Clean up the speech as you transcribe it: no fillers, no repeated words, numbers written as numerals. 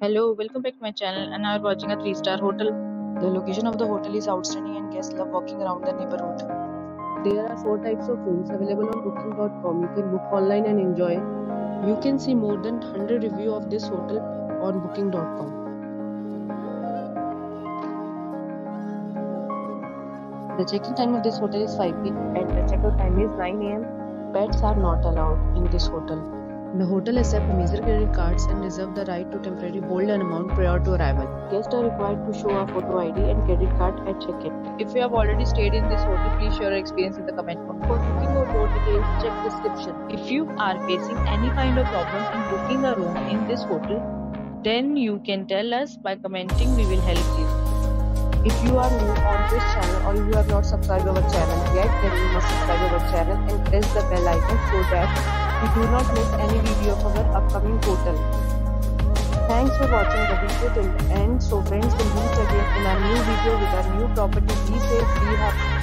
Hello, welcome back to my channel and now we're watching a 3-star hotel. The location of the hotel is outstanding and guests love walking around the neighborhood. There are 4 types of rooms available on booking.com. You can book online and enjoy. You can see more than 100 reviews of this hotel on booking.com. The check-in time of this hotel is 5 p.m. and the check-out time is 9 a.m. Pets are not allowed in this hotel. The hotel accepts major credit cards and reserves the right to temporarily hold an amount prior to arrival. Guests are required to show a photo ID and credit card at check-in. If you have already stayed in this hotel, please share your experience in the comment box. For booking or more details, check description. If you are facing any kind of problem in booking a room in this hotel, then you can tell us by commenting. We will help you. If you are new on this channel or you have not subscribed our channel yet, then you must subscribe our channel and press the bell icon so that you do not miss any video of our upcoming hotel. Thanks for watching the video till the end. So friends, will meet again in a new video with a new property. Be safe, be happy.